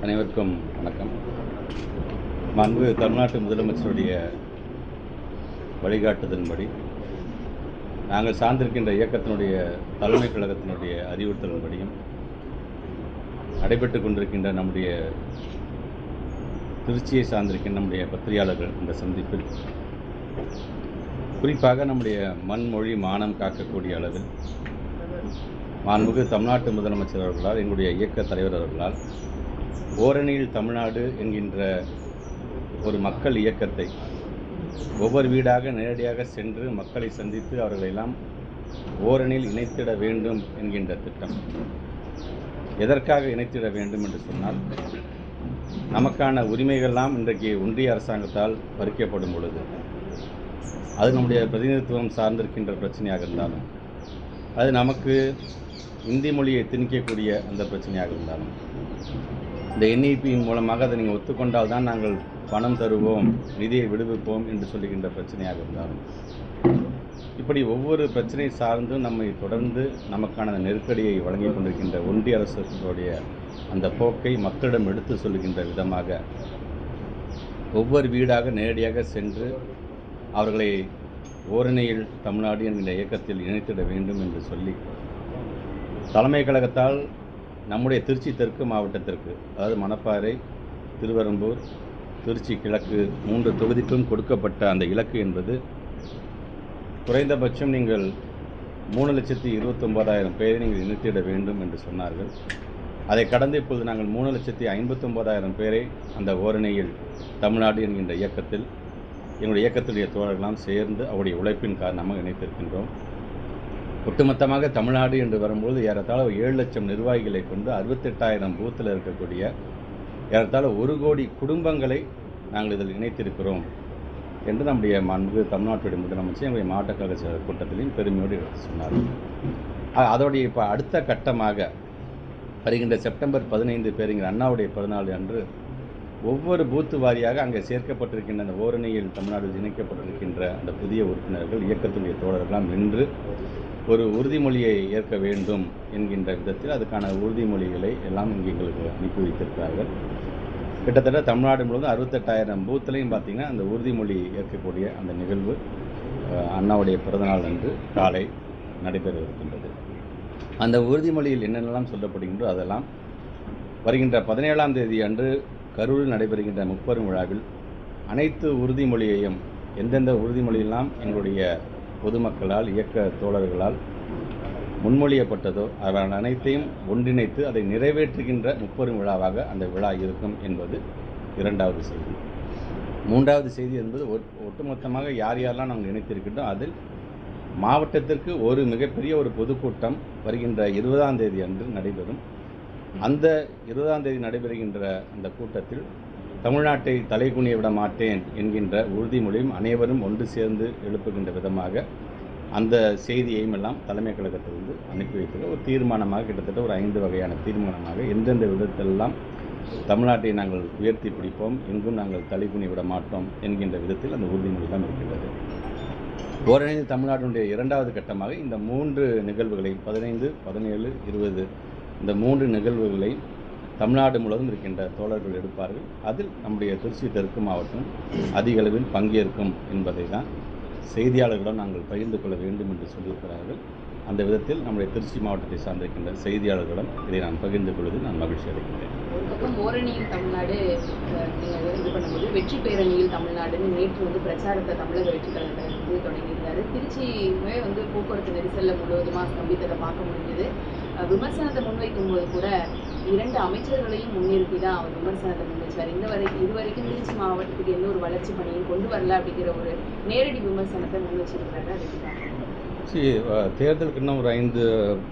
அனைவருக்கும் வணக்கம். மாண்பு தமிழ்நாட்டு முதலமைச்சருடைய வழிகாட்டுதலின்படி நாங்கள் சார்ந்திருக்கின்ற இயக்கத்தினுடைய தலைமை கழகத்தினுடைய அறிவுறுத்தலின்படியும் நடைபெற்று கொண்டிருக்கின்ற நம்முடைய திருச்சியை சார்ந்திருக்கின்ற நம்முடைய பத்திரிகையாளர்கள் இந்த சந்திப்பில் குறிப்பாக நம்முடைய மண்மொழி மானம் காக்கக்கூடிய அளவில் மாண்புமிகு தமிழ்நாட்டு முதலமைச்சர் அவர்களால், எங்களுடைய இயக்க தலைவர் அவர்களால் ஓரணியில் தமிழ்நாடு என்கின்ற ஒரு மக்கள் இயக்கத்தை ஒவ்வொரு வீடாக நேரடியாக சென்று மக்களை சந்தித்து அவர்களெல்லாம் ஓரணியில் இணைத்திட வேண்டும் என்கின்ற திட்டம். எதற்காக இணைத்திட வேண்டும் என்று சொன்னால், நமக்கான உரிமைகள்லாம் இன்றைக்கு ஒன்றிய அரசாங்கத்தால் பறிக்கப்படும் பொழுது, அது நம்முடைய பிரதிநிதித்துவம் சார்ந்திருக்கின்ற பிரச்சனையாக இருந்தாலும், அது நமக்கு இந்தி மொழியை திணிக்கக்கூடிய அந்த பிரச்சனையாக இருந்தாலும், இந்த என்இபியின் மூலமாக அதை நீங்கள் ஒத்துக்கொண்டால் தான் நாங்கள் பணம் தருவோம், நிதியை விடுவிப்போம் என்று சொல்லுகின்ற பிரச்சனையாக இருந்தாலும், இப்படி ஒவ்வொரு பிரச்சனை சார்ந்தும் நம்மை தொடர்ந்து நமக்கான நெருக்கடியை வழங்கி கொண்டிருக்கின்ற ஒன்றிய அரசுடைய அந்த போக்கை மக்களிடம் எடுத்து சொல்லுகின்ற விதமாக ஒவ்வொரு வீடாக நேரடியாக சென்று அவர்களை ஓரணியில் தமிழ்நாடு என்கின்ற இயக்கத்தில் இணைத்திட வேண்டும் என்று சொல்லி தலைமை கழகத்தால் நம்முடைய திருச்சி தெற்கு மாவட்டத்திற்கு, அதாவது மணப்பாறை, திருவெரும்பூர், திருச்சி கிழக்கு 3 தொகுதிக்கும் கொடுக்கப்பட்ட அந்த இலக்கு என்பது குறைந்தபட்சம் நீங்கள் 3,29,000 பேரை நீங்கள் இணைத்திட வேண்டும் என்று சொன்னார்கள். அதை கடந்து இப்பொழுது நாங்கள் 3,59,000 பேரை அந்த ஓரணியில் தமிழ்நாடு என்கின்ற இயக்கத்தில் எங்களுடைய இயக்கத்துடைய தோழர்களெல்லாம் சேர்ந்து அவருடைய உழைப்பின் காரணமாக இணைத்திருக்கின்றோம். ஒட்டுமொத்தமாக தமிழ்நாடு என்று வரும்போது ஏறத்தாழ 7 லட்சம் நிர்வாகிகளை கொண்டு 68,000 பூத்தில் இருக்கக்கூடிய ஏறத்தாழ 1 கோடி குடும்பங்களை நாங்கள் இதில் இணைத்திருக்கிறோம் என்று நம்முடைய மாண்பு தமிழ்நாட்டுடைய முதலமைச்சர் எங்களுடைய மாவட்ட கழக கூட்டத்திலையும் பெருமையோடு எடுத்து சொன்னார். அதோடைய இப்போ அடுத்த கட்டமாக வருகின்ற செப்டம்பர் 15 பேருங்கிற அண்ணாவுடைய பிறநாள் அன்று ஒவ்வொரு பூத்து வாரியாக அங்கே சேர்க்கப்பட்டிருக்கின்ற அந்த ஓரணியில் தமிழ்நாடு இணைக்கப்பட்டிருக்கின்ற அந்த புதிய உறுப்பினர்கள் இயக்கத்துடைய தோழர்களாம் நின்று ஒரு உறுதிமொழியை ஏற்க வேண்டும் என்கின்ற விதத்தில் அதுக்கான உறுதிமொழிகளை எல்லாம் இங்கே எங்களுக்கு அனுப்பி வைத்திருக்கிறார்கள். கிட்டத்தட்ட தமிழ்நாடு முழுவதும் 68,000 பூத்துலையும் பார்த்திங்கன்னா அந்த உறுதிமொழி ஏற்கக்கூடிய அந்த நிகழ்வு அண்ணாவுடைய பிறந்தநாள் அன்று காலை நடைபெற இருக்கின்றது. அந்த உறுதிமொழியில் என்னென்னலாம் சொல்லப்படுகின்றோ அதெல்லாம் வருகின்ற 17ஆம் தேதி அன்று கரூரில் நடைபெறுகின்ற முப்பெரும் விழாவில் அனைத்து உறுதிமொழியையும் எந்தெந்த உறுதிமொழியெல்லாம் எங்களுடைய பொதுமக்களால் இயக்க தோழர்களால் முன்மொழியப்பட்டதோ அவர்கள் அனைத்தையும் ஒன்றிணைத்து அதை நிறைவேற்றுகின்ற முப்பெரும் விழாவாக அந்த விழா இருக்கும் என்பது 2வது செய்தி. 3வது செய்தி என்பது ஒட்டுமொத்தமாக யார் யாரெல்லாம் நாங்கள் இணைத்திருக்கின்றோம் அதில் மாவட்டத்திற்கு ஒரு மிகப்பெரிய ஒரு பொதுக்கூட்டம் வருகின்ற 20ஆம் தேதி அன்று நடைபெறும். அந்த 20ஆம் தேதி நடைபெறுகின்ற அந்த கூட்டத்தில் தமிழ்நாட்டை தலைகுனிய விட மாட்டேன் என்கின்ற உறுதிமொழியும் அனைவரும் ஒன்று சேர்ந்து எழுப்புகின்ற விதமாக அந்த செய்தியையும் எல்லாம் தலைமை கழகத்திலிருந்து அனுப்பி வைத்தது ஒரு தீர்மானமாக, கிட்டத்தட்ட ஒரு 5 வகையான தீர்மானமாக எந்தெந்த விதத்திலெல்லாம் தமிழ்நாட்டை நாங்கள் உயர்த்தி பிடிப்போம், எங்கும் நாங்கள் தலைகுனிய விட மாட்டோம் என்கின்ற விதத்தில் அந்த உறுதிமொழி தான் இருக்கின்றது. ஓரணியில் தமிழ்நாட்டினுடைய 2வது கட்டமாக இந்த 3 நிகழ்வுகளை 15, 17, 20 இந்த 3 நிகழ்வுகளை தமிழ்நாடு முழுவதும் இருக்கின்ற தோழர்கள் எடுப்பார்கள். அதில் நம்முடைய திருச்சி தெற்கு மாவட்டம் அதிக அளவில் பங்கேற்கும் என்பதை தான் செய்தியாளர்களிடம் நாங்கள் பகிர்ந்து கொள்ள வேண்டும் என்று சொல்லியிருக்கிறார்கள். அந்த விதத்தில் நம்முடைய திருச்சி மாவட்டத்தை சார்ந்திருக்கின்ற செய்தியாளர்களிடம் இதை நான் பகிர்ந்து கொள்வதில் நான் மகிழ்ச்சி அடைகின்றேன். ஒரு பக்கம் ஓரணியில் தமிழ்நாடு நீங்கள் இது பண்ணும்போது வெற்றி பேரணியில் தமிழ்நாடுன்னு நேற்று பிரச்சாரத்தை தமிழக வெற்றி கழகத்தை தொடங்கியிருந்தாரு. திருச்சியுமே போக்குவரத்து நெரிசலில் முழுவதுமாக ஸ்தம்பித்ததை பார்க்க முடிஞ்சது. விமர்சனத்தை முன்வைக்கும் போது கூட 2 அமைச்சர்களையும் முன்னிறுத்தி தான் அவர் விமர்சனத்தை முன்வைச்சார். இதுவரைக்கும் திருச்சி மாவட்டத்துக்கு எந்த ஒரு வளர்ச்சி பணியும் கொண்டு வரல அப்படிங்கிற ஒரு நேரடி விமர்சனத்தை முன்வச்சிருக்கிறாரு. தேர்தலுக்கு இன்னும் ஒரு 5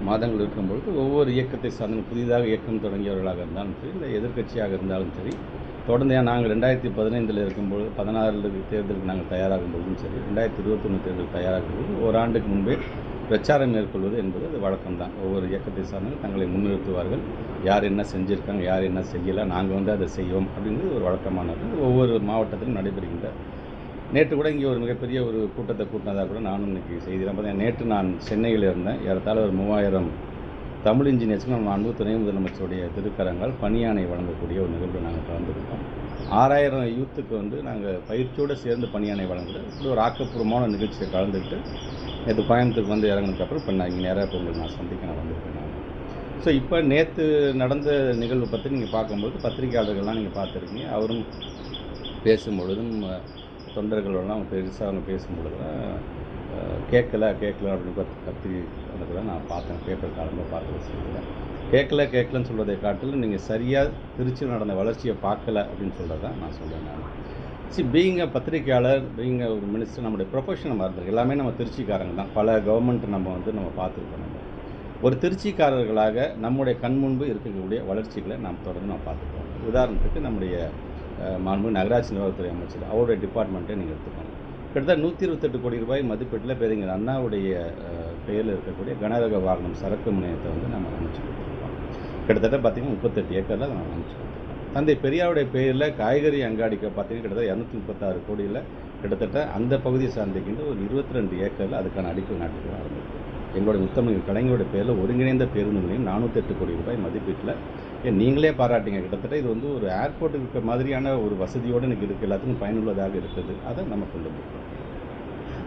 மாதங்கள் இருக்கும்பொழுது ஒவ்வொரு இயக்கத்தை சார்ந்த புதிதாக இயக்கம் தொடங்கியவர்களாக இருந்தாலும் சரி, இல்லை எதிர்க்கட்சியாக இருந்தாலும் சரி, தொடர்ந்து நாங்கள் 2015 இருக்கும்போது 16 தேர்தலுக்கு நாங்கள் தயாராகும் பொழுதும் சரி, 2021 தேர்தலுக்கு தயாராகும் போது ஓராண்டுக்கு முன்பே பிரச்சாரம் மேற்கொள்வது என்பது அது வழக்கம்தான். ஒவ்வொரு இயக்கத்தை சார்ந்து தங்களை முன்னிறுத்துவார்கள், யார் என்ன செஞ்சுருக்காங்க, யார் என்ன செய்யலை, நாங்கள் அதை செய்வோம் அப்படிங்கிறது ஒரு வழக்கமானது ஒவ்வொரு மாவட்டத்திலும் நடைபெறுகின்ற. நேற்று கூட இங்கே ஒரு மிகப்பெரிய ஒரு கூட்டத்தை கூட்டினதாக கூட நானும் இன்றைக்கி செய்தியில் பார்த்தேன். நேற்று நான் சென்னையில் இருந்தேன். ஏறத்தாழ ஒரு 3000 தமிழ் இன்ஜினியர்ஸ்க்கு நம்ம அன்பு துணை முதலமைச்சருடைய திருக்கரங்கள் பணியாணை வழங்கக்கூடிய ஒரு நிகழ்வு நாங்கள் கலந்துருக்கோம். 6000 யூத்துக்கு வந்து நாங்கள் பயிற்சியோடு சேர்ந்து பணியாணை வழங்குறது இப்படி ஒரு ஆக்கப்பூர்வமான நிகழ்ச்சியை கலந்துக்கிட்டு நேற்று கோயம்புத்தூருக்கு வந்து இறங்கினதுக்கப்புறம் இப்போ நான் இங்கே நேராக உங்களை நான் சந்திக்க நான் வந்திருக்கேன் நான். ஸோ இப்போ நேற்று நடந்த நிகழ்வு பற்றி நீங்கள் பார்க்கும்போது பத்திரிகையாளர்கள்லாம் நீங்கள் பார்த்துருக்கீங்க. அவரும் பேசும்பொழுதும் தொண்டர்களெல்லாம் பெருசாக அவங்க பேசும்பொழுதுலாம் கேட்கல அப்படின்னு கத்தி அதை கூட நான் பார்த்தேன். பேப்பர் காலமாக பார்த்து வச்சுருக்கேன். கேட்கலன்னு சொல்கிறதை காட்டிலும் நீங்கள் சரியாக திருச்சியில் நடந்த வளர்ச்சியை பார்க்கல அப்படின்னு சொல்கிறத நான் சொல்கிறேன். நான் பீயிங்க பத்திரிகையாளர், பீயிங்க ஒரு மினிஸ்டர், நம்முடைய ப்ரொஃபஷனை மறந்துருக்கு. எல்லாமே நம்ம திருச்சிக்காரங்க தான். பல கவர்மெண்ட் நம்ம பார்த்துருக்கோம். ஒரு திருச்சிக்காரர்களாக நம்முடைய கண் முன்பு இருக்கக்கூடிய வளர்ச்சிகளை நாம் தொடர்ந்து பார்த்துருக்கோம். உதாரணத்துக்கு நம்முடைய மாண்பு நகராட்சி நிர்வாகத்துறை அமைச்சர் அவருடைய டிபார்ட்மெண்ட்டை நீங்கள் எடுத்துக்கோங்க. கிட்டத்தட்ட 128 கோடி ரூபாய் மதிப்பீட்டில் பேருங்கர் அண்ணாவுடைய பெயரில் இருக்கக்கூடிய கனரக வாகனம் சரக்கு முனையத்தை வந்து நம்ம அமைச்சு கொடுத்துருக்கோம். கிட்டத்தட்ட பார்த்திங்கன்னா 38 ஏக்கரில் நம்ம அமைச்சு கொடுத்துருக்கோம். தந்தை பெரியாருடைய பெயரில் காய்கறி அங்காடிக்கு பார்த்திங்கன்னா கிட்டத்தட்ட 236 கோடியில் கிட்டத்தட்ட அந்த பகுதியை சார்ந்திருக்கின்ற ஒரு 22 ஏக்கரில் அதுக்கான அடிக்கல் நாட்டுக்கு ஆரம்பிக்கும். எங்களுடைய முத்தமிழ் கலைஞருடைய பேரில் ஒருங்கிணைந்த பேருந்து நிலையம் 408 கோடி ரூபாய் மதிப்பீட்டில் நீங்களே பாராட்டிங்க. கிட்டத்தட்ட இது வந்து ஒரு ஏர்போர்ட்டுக்கு இருக்க மாதிரியான ஒரு வசதியோடு எனக்கு இருக்குது, எல்லாத்துக்கும் பயனுள்ளதாக இருக்குது. அதை நம்ம கொண்டு போகிறோம்.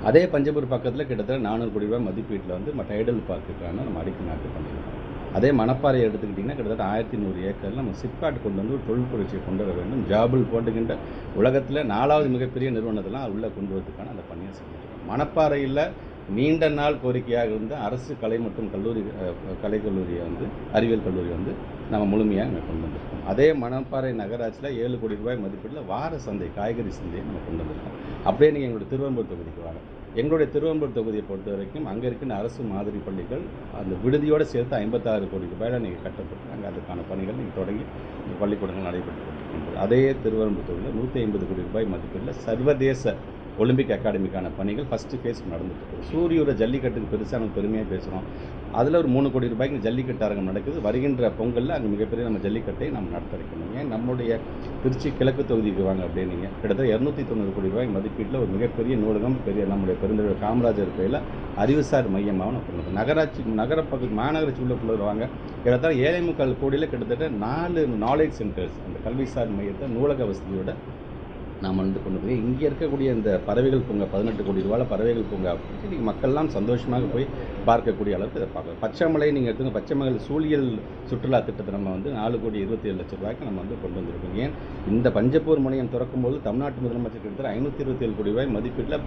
அதே பஞ்சப்பூர் பக்கத்தில் கிட்டத்தட்ட 400 கோடி ரூபாய் மதிப்பீட்டில் வந்து டைடல் பார்க்குக்கான நம்ம அடிக்கல் நாட்டு பண்ணியிருக்கோம். அதே மணப்பாறை எடுத்துக்கிட்டிங்கன்னா கிட்டத்தட்ட 1100 ஏக்கரில் நம்ம சிப்காட் கொண்டு வந்து ஒரு தொழில் புரட்சியை கொண்டு வர வேண்டும். ஜாபிள் போட்டுக்கின்ற உலகத்தில் 4வது மிகப்பெரிய நிறுவனத்தெல்லாம் உள்ளே கொண்டு வரதுக்கான அந்த பணியை செஞ்சுருக்கோம். மணப்பாறையில் நீண்ட நாள் கோரிக்கையாக இருந்த அரசு கலை மற்றும் கலைக்கல்லூரியை வந்து அறிவியல் கல்லூரி வந்து நம்ம முழுமையாக இங்கே கொண்டு வந்திருக்கோம். அதே மணப்பாறை நகராட்சியில் 7 கோடி ரூபாய் மதிப்பீட்டில் வார சந்தை, காய்கறி சந்தையை நம்ம கொண்டு வந்திருக்கோம். அப்படியே நீங்கள் எங்களுடைய திருவெம்பூர் தொகுதிக்கு வாங்க. எங்களுடைய திருவெம்பூர் தொகுதியை பொறுத்த வரைக்கும் அங்கே இருக்கின்ற அரசு மாதிரி பள்ளிகள் அந்த விடுதியோடு சேர்த்து 56 கோடி ரூபாயில் நீங்கள் கட்டப்பட்டு அங்கே அதுக்கான பணிகள் நீங்கள் தொடங்கி பள்ளிக்கூடங்கள் நடைபெற்று கொண்டிருக்கின்றது. அதே திருவெம்பூர் தொகுதியில் 150 கோடி ரூபாய் மதிப்பீட்டில் சர்வதேச ஒலிம்பிக் அகாடமிக்கான பணிகள் ஃபஸ்ட்டு ஃபேஸ் நடந்துட்டு இருக்குது. சூரியோட ஜல்லிக்கட்டுக்கு பெருசாக நம்ம பெருமையாக பேசுகிறோம். அதில் ஒரு 3 கோடி ரூபாய்க்கு ஜல்லிக்கட்டு அரங்கம் நடக்குது. வருகின்ற பொங்கலில் அங்கே மிகப்பெரிய நம்ம ஜல்லிக்கட்டை நம்ம நடத்த வைக்கணும். ஏன் நம்முடைய திருச்சி கிழக்கு தொகுதிக்கு வாங்க அப்படின்னீங்க. கிட்டத்தட்ட 290 கோடி ரூபாய் மதிப்பீட்டில் ஒரு மிகப்பெரிய நூலகம், பெரிய நம்முடைய பெருந்தலைவர் காமராஜர் பெயரில் அறிவுசார் மையமாக நம்ம கொண்டு வந்தோம். நகராட்சி மாநகராட்சி உள்ள வருவாங்க. கிட்டத்தட்ட 7.25 கோடியில் கிட்டத்தட்ட 4 நாலேஜ் சென்டர்ஸ், அந்த கல்விசார் மையத்தை நூலக வசதியோட நாம் வந்து கொண்டு போய் இங்கே இருக்கக்கூடிய இந்த பறவைகள் பூங்கா 18 கோடி ரூபாயில் பறவைகள் பூங்கா இன்றைக்கி மக்கள்லாம் சந்தோஷமாக போய் பார்க்கக்கூடிய அளவுக்கு இதை பார்க்கலாம். பச்சைமலை நீங்கள் எடுத்துங்க, பச்சைமலை சூழியல் சுற்றுலா திட்டத்தை நம்ம வந்து 4,27 லட்சம் ரூபாய்க்கு நம்ம வந்து கொண்டு வந்திருக்கோம். ஏன் இந்த பஞ்சப்பூர் முனையம் திறக்கும்போது தமிழ்நாட்டு முதலமைச்சர் கிட்டத்தட்ட 527 கோடி ரூபாய் மதிப்பீட்டில்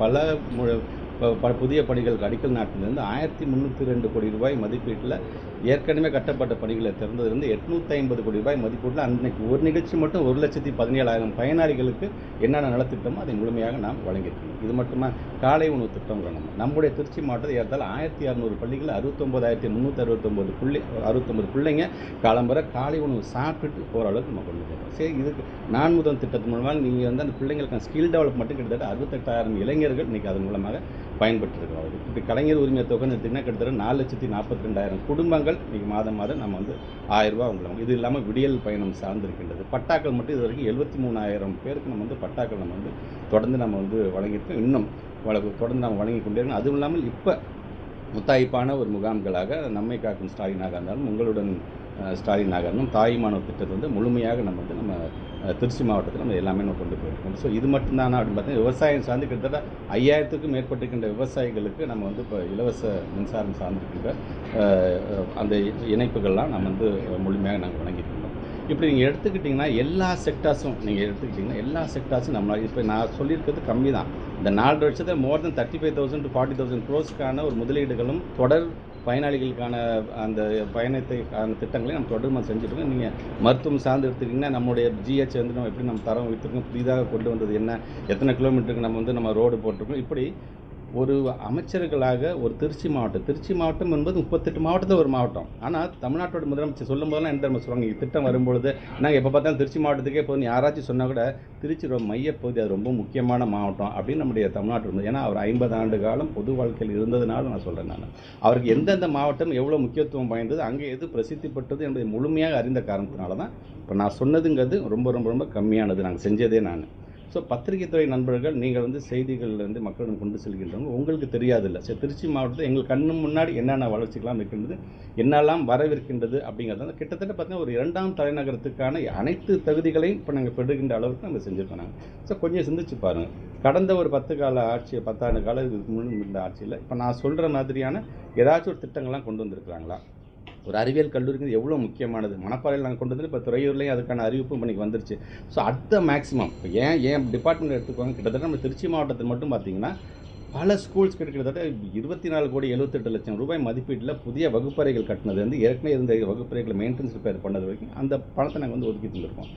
பல புதிய பணிகளுக்கு அடிக்கல் நாட்டிலிருந்து 1302 கோடி ரூபாய் மதிப்பீட்டில் ஏற்கனவே கட்டப்பட்ட பணிகளை திறந்ததிலிருந்து 850 கோடி ரூபாய் மதிப்பீட்டில் அன்றைக்கு ஒரு நிகழ்ச்சி மட்டும் 1,17,000 பயனாளிகளுக்கு என்னென்ன நலத்திட்டமோ அதை முழுமையாக நாம் வழங்கியிருக்கோம். இது மட்டுமா காலை உணவு திட்டம் நம்முடைய திருச்சி மாவட்டத்தில் ஏற்றால் 1600 பள்ளிகள் 69,369 பிள்ளைங்க காலம்பர காலை உணவு சாப்பிட்டு போகிற அளவுக்கு நம்ம கொண்டு போகிறோம். சரி, இதுக்கு நான் முதல் திட்டத்தின் மூலமாக நீங்கள் வந்து அந்த பிள்ளைங்களுக்கான ஸ்கில் டெவலப்மெண்ட்டு கிட்டத்தட்ட 68,000 இளைஞர்கள் இன்றைக்கி அதன் மூலமாக பயன்பெற்றிருக்கிறோம். இப்படி கலைஞர் உரிமை தொகைன்னு எடுத்திங்கன்னா கிட்டத்தட்ட 4,42,000 குடும்பங்கள் இன்றைக்கி மாதம் நம்ம வந்து 1000 ரூபா உங்களுக்கு. இது இல்லாமல் விடியல் பயணம் சார்ந்திருக்கின்றது. பட்டாக்கள் மட்டும் இது வரைக்கும் 73,000 பேருக்கு நம்ம வந்து பட்டாக்கள் நம்ம வந்து தொடர்ந்து நம்ம வந்து வழங்கியிருக்கோம். இன்னும் தொடர்ந்து நம்ம வழங்கி கொண்டே இருக்கோம். அதுவும் இல்லாமல் இப்போ முத்தாய்ப்பான ஒரு முகாம்களாக நம்மை காக்கும் ஸ்டாலினாக இருந்தாலும் உங்களுடன் ஸ்டாலினாக இருந்தாலும் தாய்மானவர் திட்டத்தை வந்து முழுமையாக நம்ம வந்து நம்ம திருச்சி மாவட்டத்தில் நம்ம எல்லாமே நம்ம கொண்டு போயிருக்கோம். ஸோ இது மட்டும்தானா அப்படின்னு பார்த்தீங்கன்னா விவசாயம் சார்ந்து கிட்டத்தட்ட 5000க்கும் மேற்பட்டிருக்கின்ற விவசாயிகளுக்கு நம்ம வந்து இப்போ இலவச மின்சாரம் சார்ந்திருக்கின்ற அந்த இணைப்புகள்லாம் நம்ம வந்து முழுமையாக நாங்கள் வழங்கியிருக்கோம். இப்படி நீங்கள் எடுத்துக்கிட்டிங்கன்னா எல்லா செக்டார்ஸும் எல்லா செக்டார்ஸும் நம்மளால் இப்போ நான் சொல்லியிருக்கிறது கம்மி தான். இந்த 4 வருஷத்தில் more than 35,000 to 40,000 crores ஒரு முதலீடுகளும் தொடர் பயனாளிகளுக்கான அந்த பயணத்தைக்கான திட்டங்களையும் நம்ம தொடர்ந்து செஞ்சுருக்கோம். நீங்கள் மருத்துவம் சார்ந்து எடுத்துக்கிட்டிங்கன்னா நம்மளுடைய GH வந்து நம்ம எப்படி நம்ம தரம் வைத்திருக்கோம், புதிதாக கொண்டு வந்தது என்ன, எத்தனை கிலோமீட்டருக்கு நம்ம வந்து நம்ம ரோடு போட்டிருக்கோம். இப்படி ஒரு அமைச்சர்களாக ஒரு திருச்சி மாவட்டம் என்பது 38 மாவட்டத்தில் ஒரு மாவட்டம். ஆனால் தமிழ்நாட்டோட முதலமைச்சர் சொல்லும் போதெல்லாம் என்ன தெரியுமா சொல்லுவாங்க, திட்டம் வரும்பொழுது நாங்கள் எப்போ பார்த்தாலும் திருச்சி மாவட்டத்துக்கே போதும் யாராச்சும் சொன்னால் கூட திருச்சி ரொம்ப மையப்பகுதி, அது ரொம்ப முக்கியமான மாவட்டம் அப்படின்னு நம்முடைய தமிழ்நாட்டில் இருந்தது. ஏன்னா அவர் 50 ஆண்டு காலம் பொது வாழ்க்கையில் இருந்ததுனால நான் சொல்கிறேன். அவருக்கு எந்தெந்த மாவட்டம் எவ்வளோ முக்கியத்துவம் வாய்ந்தது, அங்கே எது பிரசித்தி பெற்றது என்பதை முழுமையாக அறிந்த காரணத்தினால தான் இப்போ நான் சொன்னதுங்கிறது ரொம்ப ரொம்ப ரொம்ப கம்மியானது. நாங்கள் செஞ்சதே ஸோ பத்திரிகை துறை நண்பர்கள் நீங்கள் வந்து செய்திகள் வந்து மக்களிடம் கொண்டு செல்கின்றவங்க உங்களுக்கு தெரியாதில்லை. சரி, திருச்சி மாவட்டத்தில் எங்கள் கண்ணு முன்னாடி என்னென்ன வளர்ச்சிகளாம் இருக்கின்றது, என்னெல்லாம் வரவிருக்கின்றது அப்படிங்கிறது கிட்டத்தட்ட பார்த்தீங்கன்னா ஒரு 2ஆம் தலைநகரத்துக்கான அனைத்து தகுதிகளையும் இப்போ நாங்கள் பெறுகின்ற அளவுக்கு நம்ம செஞ்சுருக்கோம் நாங்கள். ஸோ கொஞ்சம் சிந்திச்சு பாருங்கள். கடந்த ஒரு 10 ஆண்டு கால இதுக்கு முன்னும் இருந்த ஆட்சியில் இப்போ நான் சொல்கிற மாதிரியான ஏதாச்சும் ஒரு திட்டங்கள்லாம் கொண்டு வந்திருக்கிறாங்களா? ஒரு அறிவியல் கல்லூரிங்கிறது எவ்வளோ முக்கியமானது. மணப்பாறையில் நாங்கள் கொண்டு வந்து இப்போ துறையூர்லேயும் அதுக்கான அறிவிப்பும் பண்ணிக்கு வந்துருச்சு. ஸோ அட் மேக்ஸிமம் இப்போ ஏன் டிபார்ட்மெண்ட் எடுத்துக்கோங்க, கிட்டத்தட்ட நம்ம திருச்சி மாவட்டத்தில் மட்டும் பார்த்திங்கன்னா பல ஸ்கூல்ஸ் கிட்டத்தட்ட 24,78,00,000 ரூபாய் மதிப்பீட்டில் புதிய வகுப்பறைகள் கட்டினது வந்து ஏற்கனவே இருந்த வகுப்பறைகளை மெயின்டெனன்ஸ் ரிப்பேர் பண்ணது வரைக்கும் அந்த பணத்தை நாங்கள் வந்து ஒதுக்கி தந்திருக்கோம்.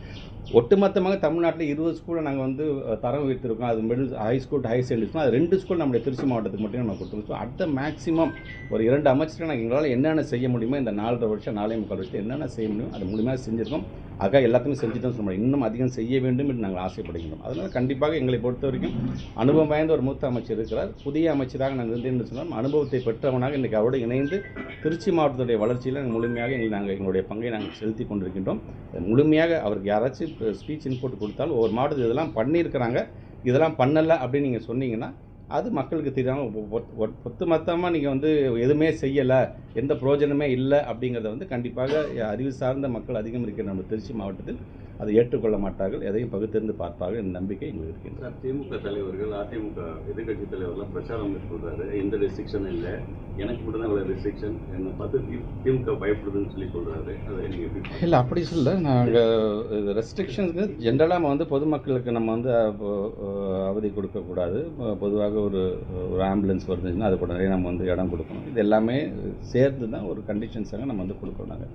ஒட்டுமொத்தமாக தமிழ்நாட்டில் 20 ஸ்கூலை நாங்கள் வந்து தரம் உயர்த்திருக்கோம். அது middle high school high secondary school அது 2 ஸ்கூல் நம்முடைய திருச்சி மாவட்டத்துக்கு மட்டும் நம்ம கொடுத்துருக்கோம். ஸோ அட் மேக்ஸிமம் ஒரு 2 அமைச்சர்கள் நாங்கள் எங்களால் என்னென்ன செய்ய முடியுமோ இந்த 4.5 வருஷம் 4.25 வருஷத்தில் என்னென்ன செய்ய முடியும் அது முழுமையாக செஞ்சுருக்கோம். ஆக எல்லாத்தையுமே செஞ்சுட்டோம் சொல்ல முடியும். இன்னும் அதிகம் செய்ய வேண்டும் என்று நாங்கள் ஆசைப்படுகின்றோம். அதனால் கண்டிப்பாக எங்களை பொறுத்த வரைக்கும் அனுபவம் வாய்ந்த ஒரு மூத்த அமைச்சர் இருக்கிறார். புதிய அமைச்சராக நாங்கள் இருந்தேன்னு சொன்னால் அனுபவத்தை பெற்றவனாக இன்றைக்கி அவரோடு இணைந்து திருச்சி மாவட்டத்துடைய வளர்ச்சியில் முழுமையாக எங்களுடைய பங்கை நாங்கள் செலுத்தி கொண்டிருக்கின்றோம். முழுமையாக அவருக்கு யாராச்சும் ஸ்பீச் இன்புட் கொடுத்தாலும் ஒவ்வொரு மாவட்டத்தில் இதெல்லாம் பண்ணியிருக்கிறாங்க, இதெல்லாம் பண்ணலை அப்படின்னு நீங்கள் சொன்னீங்கன்னா அது மக்களுக்கு தெரியாமல் ஒட்டுமொத்தமாக நீங்கள் வந்து எதுவுமே செய்யலை, எந்த பிரயோஜனமே இல்லை அப்படிங்கிறத வந்து கண்டிப்பாக அறிவு சார்ந்த மக்கள் அதிகம் இருக்கிற நம்ம திருச்சி மாவட்டத்தில் அதை ஏற்றுக்கொள்ள மாட்டார்கள், எதையும் பகுத்திருந்து பார்ப்பார்கள் என்ற நம்பிக்கை எங்களுக்கு இருக்கின்றது. சார், திமுக தலைவர்கள் அதிமுக எதிர்கட்சி தலைவர்லாம் பிரச்சாரம் மேற்கொள்றாரு. எந்த ரெஸ்ட்ரிக்ஷன் இல்லை, எனக்கு மட்டும் தான் அவ்வளோ ரெஸ்ட்ரிக்ஷன், என்னை பார்த்து திமுக பயப்படுதுன்னு சொல்லி சொல்கிறாரு. அதை நீங்கள் எப்படி? இல்லை, அப்படி சொல்ல நாங்கள் ரெஸ்ட்ரிக்ஷன்ஸுக்கு ஜென்ரலாக வந்து பொதுமக்களுக்கு நம்ம வந்து அவதி கொடுக்கக்கூடாது. பொதுவாக ஒரு ஆம்புலன்ஸ் வருதுன்னா அது கூட நிறைய நம்ம வந்து இடம் கொடுக்கணும். இது எல்லாமே சேர்த்து தான் ஒரு கண்டிஷன்ஸாக நம்ம வந்து கொடுக்கணும். நாங்கள்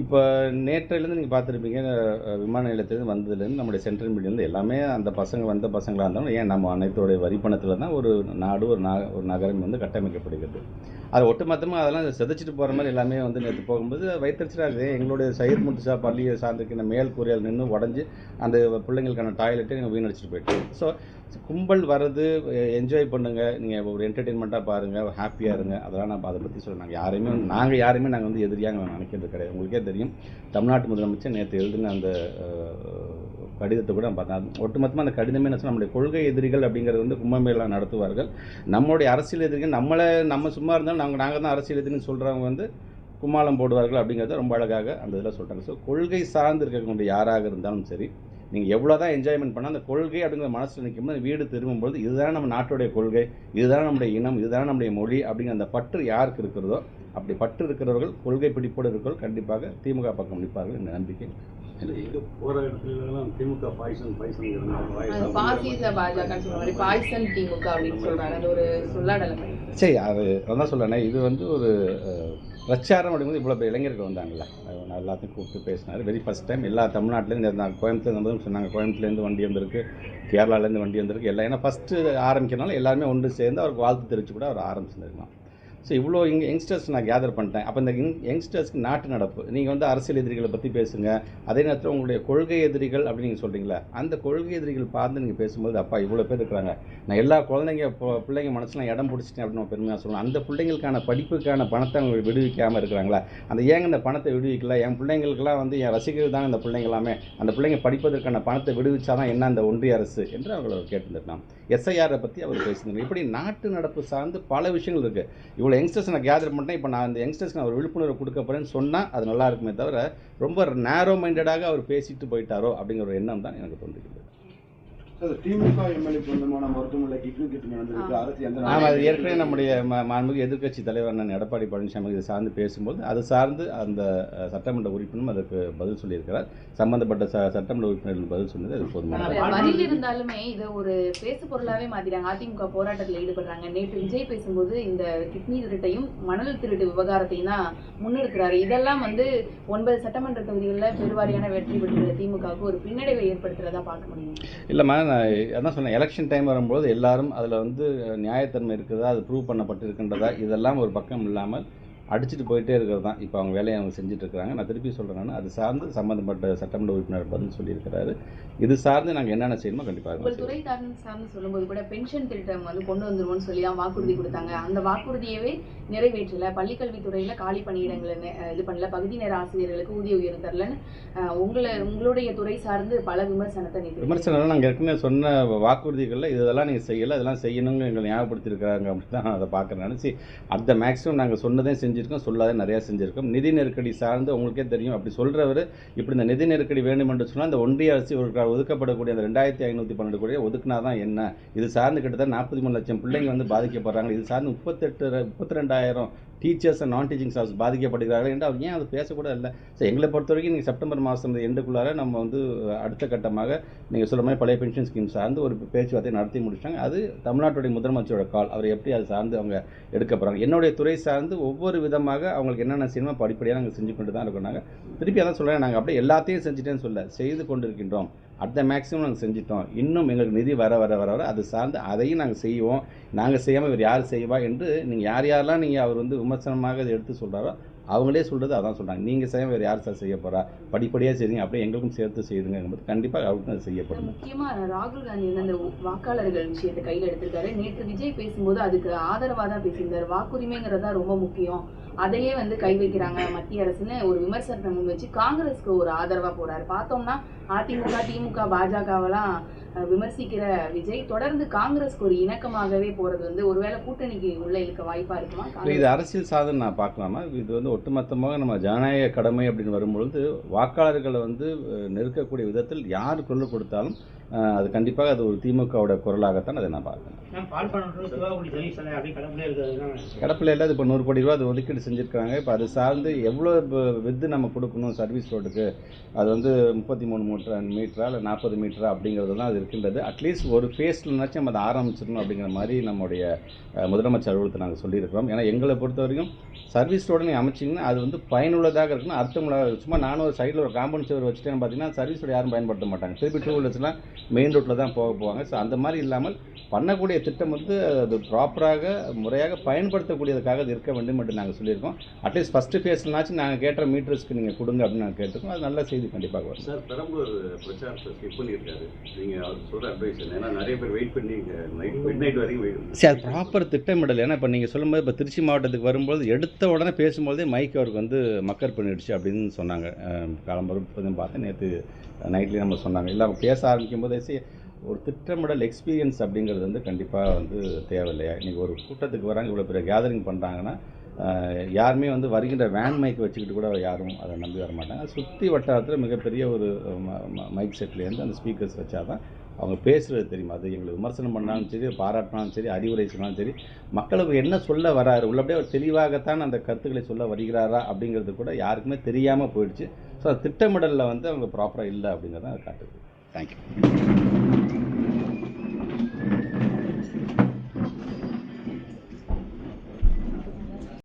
இப்போ நேற்றையிலேருந்து நீங்கள் பார்த்துருப்பீங்க, விமான நிலையத்திலேருந்து வந்ததுலேருந்து நம்முடைய சென்ட்ரல் மீடியம் எல்லாமே அந்த வந்த பசங்களாக இருந்தாலும் ஏன் நம்ம அனைத்தோடைய வரிப்பணத்தில் தான் ஒரு நாடு ஒரு நகரம் வந்து கட்டமைக்கப்படுகிறது. அது ஒட்டுமொத்தமாக அதெல்லாம் சிதைச்சிட்டு போகிற மாதிரி எல்லாமே வந்து நேற்று போகும்போது வயிற்றுச்சலாக எங்களுடைய சையத் முர்துஷா பள்ளியை சார்ந்திருக்கிற மேல் கூரையால் நின்று உடஞ்சி அந்த பிள்ளைங்களுக்கான டாய்லெட்டை நீங்கள் வீணடிச்சிட்டு போயிட்டு. ஸோ கும்பல் வர்றது என்ஜாய் பண்ணுங்கள், நீங்கள் ஒரு என்டர்டெயின்மெண்ட்டாக பாருங்கள், ஹாப்பியாக இருங்க. அதெல்லாம் நான் அதை பற்றி சொல்கிறேன். நாங்கள் யாரையுமே நாங்கள் வந்து எதிரியாக நினைக்கிறது கிடையாது. உங்களுக்கே தெரியும், தமிழ்நாட்டு முதலமைச்சர் நேற்று எழுதின அந்த கடிதத்தை கூட நான் பார்த்தேன். ஒட்டுமொத்தமாக அந்த கடிதமே என்ன சொன்னால் நம்முடைய கொள்கை எதிரிகள் அப்படிங்கிறது வந்து கும்பமேளா நடத்துவார்கள். நம்மளுடைய அரசியல் எதிரிகள் நம்ம சும்மா இருந்தாலும் நாங்கள் தான் அரசியல் எதிரின்னு சொல்கிறவங்க வந்து கும்மாளம் போடுவார்கள் அப்படிங்கிறத ரொம்ப அழகாக அந்த இதில் சொல்கிறாங்க. ஸோ கொள்கை சார்ந்து இருக்கக்கூடிய யாராக இருந்தாலும் சரி, நீங்கள் எவ்வளோ தான் என்ஜாய்மெண்ட் பண்ணால் அந்த கொள்கை அப்படிங்கிற மனசில் நிற்கும்போது வீடு திரும்பும்போது இதுதான் நம்ம நாட்டுடைய கொள்கை, இதுதான் நம்முடைய இனம், இதுதான் நம்முடைய மொழி அப்படிங்கிற அந்த பற்று யாருக்கு இருக்கிறதோ அப்படி பற்று இருக்கிறவர்கள் கொள்கை பிடிப்போடு இருக்கிறவர்கள் கண்டிப்பாக திமுக பக்கம் நிற்பார்கள் என்ற நம்பிக்கை. எங்கே போகிற இடத்துலலாம் திமுக பாய்சன் பாசிச பாஜக சொல்ற மாதிரி பாய்சன் திமுக அப்படின்னு சொல்றாங்க. அது ஒரு சொல்லாடல. சரி, அது அதான் சொல்கிறேன். இது வந்து ஒரு பிரச்சாரம் அப்படிங்கும்போது இவ்வளோ இளைஞர்கள் வந்தாங்கல்ல, நான் எல்லாத்தையும் கூப்பிட்டு பேசினார். வெரி ஃபஸ்ட் டைம் எல்லா தமிழ்நாட்டிலேருந்து நான் கோயம்புத்தூர்லேருந்து சொன்னாங்க, கோயம்புத்தூர்லேருந்து வண்டி வந்திருக்கு, கேரளாலேருந்து வண்டி வந்திருக்கு, எல்லாம் ஏன்னா ஃபஸ்ட்டு ஆரம்பிக்கிறனால எல்லாருமே ஒன்று சேர்ந்து அவருக்கு வாழ்த்து தெரிவித்து கூட அவர் ஆரம்பிச்சிருக்கலாம். ஸோ இவ்வளோ யங்ஸ்டர்ஸ் நான் கேதர் பண்ணிட்டேன். அப்போ இந்த யங்ஸ்டர்ஸ்க்கு நாட்டு நடப்பு, நீங்கள் வந்து அரசியல் எதிரிகளை பற்றி பேசுங்க, அதே நேரத்தில் உங்களுடைய கொள்கை எதிரிகள் அப்படின்னு நீங்கள் சொல்கிறீங்களா, அந்த கொள்கை எதிரிகள் பார்த்து நீங்கள் பேசும்போது அப்பா இவ்வளோ பேர் இருக்கிறாங்க, நான் எல்லா பிள்ளைங்க மனசுலாம் இடம் பிடிச்சிட்டேன் அப்படின்னு நம்ம பெருமையாக சொல்லணும். அந்த பிள்ளைங்களுக்கான படிப்புக்கான பணத்தை அவங்க விடுவிக்காமல் இருக்கிறாங்களா, அந்த ஏங்க இந்த பணத்தை விடுவிக்கல, என் பிள்ளைங்களுக்கெல்லாம் வந்து என் ரசிகர்கள் தான் இந்த பிள்ளைங்களாமே, அந்த பிள்ளைங்க படிப்பதற்கான பணத்தை விடுவிச்சா தான் என்ன அந்த ஒன்றிய அரசு என்று அவங்களை கேட்டுருக்கலாம். எஸ்ஐஆரை பற்றி அவர் பேசினாங்க. இப்படி நாட்டு நடப்பு சார்ந்து பல விஷயங்கள் இருக்குது. இவ்வளோ யங்ஸ்டர்ஸ் நான் கேதர் பண்ணிட்டேன், இப்போ நான் அந்த யங்ஸ்டர்ஸ்க்கு நான் ஒரு விழிப்புணர்வு கொடுக்க போகிறேன்னு சொன்னால் அது நல்லா இருக்குமே தவிர ரொம்ப நேரோ மைண்டடாக அவர் பேசிட்டு போயிட்டாரோ அப்படிங்கிற ஒரு எண்ணம் தான் எனக்கு தோன்றுகிறது. திமுக எம்எல்ஏ சொந்தமான மருத்துவமனை கிட்னி வந்திருக்கு. அரசு எந்த அது ஏற்கனவே நம்முடைய மாண்புமிகு எதிர்க்கட்சி தலைவர் அண்ணன் எடப்பாடி பழனிசாமி இது சார்ந்து பேசும்போது அது சார்ந்து அந்த சட்டமன்ற உறுப்பினரும் அதுக்கு பதில் சொல்லியிருக்கிறார். சம்பந்தப்பட்ட சட்டமன்ற உறுப்பினர்கள் பதில் சொன்னது அது போதுமான பதில் இருந்தாலுமே இதை ஒரு பேசு பொருளாவே மாத்திட்டாங்க. அதிமுக போராட்டத்தில் ஈடுபடுறாங்க. நேற்று விஜய் பேசும்போது இந்த கிட்னி திருட்டையும் மணல் திருட்டு விவகாரத்தையும் தான் முன்னெடுக்கிறாரு. இதெல்லாம் வந்து 9 சட்டமன்ற தொகுதிகளில் பெருவாரியான வெற்றி பெற்ற திமுகவுக்கு ஒரு பின்னடைவை ஏற்படுத்துறதா பார்க்க முடியும். இல்லைம்மா, அதான் சொன்னேன், எலெக்ஷன் டைம் வரும்போது எல்லாரும் அதில் வந்து நியாயத்தன்மை இருக்குதா, அது ப்ரூவ் பண்ணப்பட்டிருக்கின்றதா, இதெல்லாம் ஒரு பக்கம் இல்லாமல் அடிச்சுட்டு போயிட்டே இருக்கிறது தான் இப்போ அவங்க வேலையை அவங்க செஞ்சுட்டு இருக்கிறாங்க. நான் திருப்பி சொல்கிறேன்னா அது சார்ந்து சம்மந்தப்பட்ட சட்டமன்ற உறுப்பினர் பதில் சொல்லியிருக்கிறாரு. இது சார்ந்து நாங்கள் என்னென்ன செய்யணுமோ கண்டிப்பாக உங்கள் துறை சார்ந்து சொல்லும்போது கூட பென்ஷன் திட்டம் வந்து கொண்டு வந்துருவோம்னு சொல்லி தான் வாக்குறுதி கொடுத்தாங்க. அந்த வாக்குறுதியவே நிறைவேற்றல. பள்ளிக்கல்வித்துறையில் காலி பணியிடங்களை இது பண்ணல, பகுதி நேர ஆசிரியர்களுக்கு ஊதிய உயர்வு தரலன்னு உங்களுடைய துறை சார்ந்து பல விமர்சனம் நாங்கள் ஏற்கனவே சொன்ன வாக்குறுதிகளில் இதெல்லாம் நீங்கள் செய்யலை, இதெல்லாம் செய்யணுங்க எங்களை ஞாபகப்படுத்தியிருக்காங்க அப்படின்னு தான் அதை பார்க்குறேன். நினச்சி அந்த மேக்ஸிமம் நாங்கள் சொன்னதே செஞ்சுருக்கோம், சொல்லாத நிறையா செஞ்சுருக்கோம். நிதி நெருக்கடி சார்ந்து உங்களுக்கே தெரியும். அப்படி சொல்கிறவர் இப்படி இந்த நிதி நெருக்கடி வேண்டும் என்று சொன்னால் அந்த ஒன்றிய அரசு ஒரு ஒதுக்கப்படக்கூடிய அந்த 2512 கோடியை ஒதுக்குனா தான் என்ன? இது சார்ந்து கிட்டத்தட்ட 43 லட்சம் பிள்ளைங்க வந்து பாதிக்கப்படுறாங்க. இது சார்ந்து 32,000 டீச்சர்ஸ் அண்ட் நான் டீச்சிங் ஸ்டாஃப்ஸ் பாதிக்கப்படுகிறார்கள் என்று அவர் ஏன் அது பேசக்கூட இல்லை. ஸோ எங்களை பொறுத்த வரைக்கும் நீங்கள் செப்டம்பர் மாதம் எண்டுக்குள்ளார நம்ம வந்து அடுத்த கட்டமாக நீங்கள் சொல்கிற மாதிரி பழைய பென்ஷன் ஸ்கீம் சார்ந்து ஒரு பேச்சுவார்த்தை நடத்தி முடிச்சிட்டாங்க. அது தமிழ்நாட்டுடைய முதலமைச்சரோட கால். அவர் எப்படி அது சார்ந்து அவங்க எடுக்க போகிறாங்க. என்னுடைய துறை சார்ந்து ஒவ்வொரு விதமாக அவங்களுக்கு என்னென்ன செய்யணுமோ படிப்படியாக நாங்கள் செஞ்சு கொண்டு தான் இருக்கோம். நாங்கள் திருப்பி அதான் சொல்கிறேன், நாங்கள் அப்படியே எல்லாத்தையும் செஞ்சுட்டேன்னு சொல்ல, செய்து கொண்டு இருக்கின்றோம். அந்த மேக்ஸிமம் நாங்கள் செஞ்சிட்டோம். இன்னும் எங்களுக்கு நிதி வர வர வர வர அது சார்ந்து அதையும் நாங்கள் செய்வோம். நாங்கள் செய்யாமல் இவர் யார் செய்வா என்று நீங்கள் யாரெல்லாம் நீங்கள் அவர் வந்து விமர்சனமாக அதை எடுத்து சொல்கிறாரோ அவங்களே சொல்கிறது அதான் சொல்கிறாங்க. நீங்கள் செய்ய வேறு யார் சார் செய்ய போகிறா? படிப்படியாக செய்யுங்க, அப்படியே எங்களுக்கும் சேர்த்து செய்யுங்க. கண்டிப்பாக அவருக்கும் அது செய்யப்படும். முக்கியமாக ராகுல் காந்தி வந்து அந்த வாக்காளர்கள் விஷயத்தை கையில் எடுத்திருக்காரு. நேற்று விஜய் பேசும்போது அதுக்கு ஆதரவாக தான் பேசியிருந்தார். வாக்குரிமைங்கிறது தான் ரொம்ப முக்கியம், அதையே வந்து கை வைக்கிறாங்க மத்திய அரசுன்னு ஒரு விமர்சனத்தை முன் வச்சு காங்கிரஸ்க்கு ஒரு ஆதரவாக போகிறாரு. பார்த்தோம்னா அதிமுக, திமுக, பாஜகவெல்லாம் விமர்சிக்கிற விஜய் தொடர்ந்து காங்கிரஸ்க்கு ஒரு இணக்கமாகவே போகிறது வந்து ஒருவேளை கூட்டணிக்கு உள்ள இருக்க வாய்ப்பாக இருக்குமா? இது அரசியல் சாதனை நான் பார்க்கலாமா? இது வந்து ஒட்டுமொத்தமாக நம்ம ஜனநாயக கடமை அப்படின்னு வரும்பொழுது வாக்காளர்களை வந்து நெருக்கக்கூடிய விதத்தில் யார் குரல் கொடுத்தாலும் அது கண்டிப்பாக அது ஒரு திமுகவோட குரலாகத்தான் அதை நான் பார்க்கணும். கடப்பில் இல்லை, இப்போ 100 கோடி ரூபா அது ஒதுக்கீடு செஞ்சுருக்காங்க. இப்போ அது சார்ந்து எவ்வளோ வித்து நம்ம கொடுக்கணும் சர்வீஸ் ரோடுக்கு, அது வந்து 33 மீட்டரா இல்லை 40 மீட்டரா அப்படிங்கிறது தான் அது இருக்கின்றது. அட்லீஸ்ட் ஒரு ஃபேஸ்லனாச்சும் நம்ம அதை ஆரம்பிச்சிடணும் அப்படிங்கிற மாதிரி நம்முடைய முதலமைச்சர் அலுவலகத்தை நாங்கள் சொல்லியிருக்கிறோம். ஏன்னா எங்களை பொறுத்த வரைக்கும் சர்வீஸ் ரோடு நீங்கள் அமைச்சிங்கன்னா அது வந்து பயனுள்ளதாக இருக்கணும், அர்த்தமுள்ளதாக. சும்மா நானும் ஒரு சைடில் ஒரு காம்பவுண்ட் சுவர் வச்சுட்டேன்னு பார்த்தீங்கன்னா சர்வீஸ் ரோடு யாரும் பயன்படுத்த மாட்டாங்க. திருப்பி 2 வீலர்ஸ்லாம் மெயின் ரோட்டில் தான் போவாங்க. ஸோ அந்த மாதிரி இல்லாமல் பண்ணக்கூடிய திட்டம் வந்து அது ப்ராப்பராக முறையாக பயன்படுத்தக்கூடியதுக்காக அது இருக்க வேண்டும் என்று நாங்கள் சொல்லியிருக்கோம். அட்லீஸ்ட் ஃபஸ்ட்டு ஃபேஸ்லனாச்சும் நாங்கள் கேட்ட மீட்டர்ஸ்க்கு நீங்கள் கொடுங்க அப்படின்னு நாங்கள் கேட்டிருக்கோம். அது நல்ல செய்தி கண்டிப்பாக வரும். சார், பெரம்பலூர் பிரச்சாரத்தை ஸ்கிப் பண்ணியிருக்காரு. நீங்கள் அவர் சொல்கிற அட்வைஸ் ஏன்னா நிறைய பேர் வெயிட் பண்ணி மிட் நைட் வரைக்கும் வெயிட் சரி, அது ப்ராப்பர் திட்டமிடல். ஏன்னா இப்போ நீங்கள் சொல்லும்போது இப்போ திருச்சி மாவட்டத்துக்கு வரும்போது எடுத்த உடனே பேசும்போதே மைக் அவருக்கு வந்து மக்கர் பண்ணிடுச்சு அப்படின்னு சொன்னாங்க. காலம்பரம் பார்த்தேன், நேற்று நைட்லேயே நம்ம சொன்னாங்க. இல்லை அவங்க பேச ஆரம்பிக்கும் போதே ஒரு திட்டமிடல் எக்ஸ்பீரியன்ஸ் அப்படிங்கிறது வந்து கண்டிப்பாக வந்து தேவையில்லையா? இன்றைக்கி ஒரு கூட்டத்துக்கு வராங்க, இவ்வளோ பெரிய கேதரிங் பண்ணுறாங்கன்னா யாருமே வந்து வருகின்ற வேன் மைக் வச்சுக்கிட்டு கூட யாரும் அதை நம்பி வர மாட்டாங்க. சுற்றி வட்டாரத்தில் மிகப்பெரிய ஒரு மைக் செட்லேருந்து அந்த ஸ்பீக்கர்ஸ் வச்சா தான் அவங்க பேசுகிறது தெரியுமா. அது எங்களுக்கு விமர்சனம் பண்ணாலும் சரி, பாராட்டினாலும் சரி, அறிவுரை சொன்னாலும் சரி, மக்களுக்கு என்ன சொல்ல வராரு உள்ளபடியே அவர் தெளிவாகத்தான் அந்த கருத்துக்களை சொல்ல வருகிறாரா அப்படிங்கிறது கூட யாருக்குமே தெரியாமல் போயிடுச்சு. ஸோ திட்டமிடலில் வந்து அவங்க ப்ராப்பராக இல்லை அப்படிங்கிறத அதை காட்டுது. தேங்க்யூ.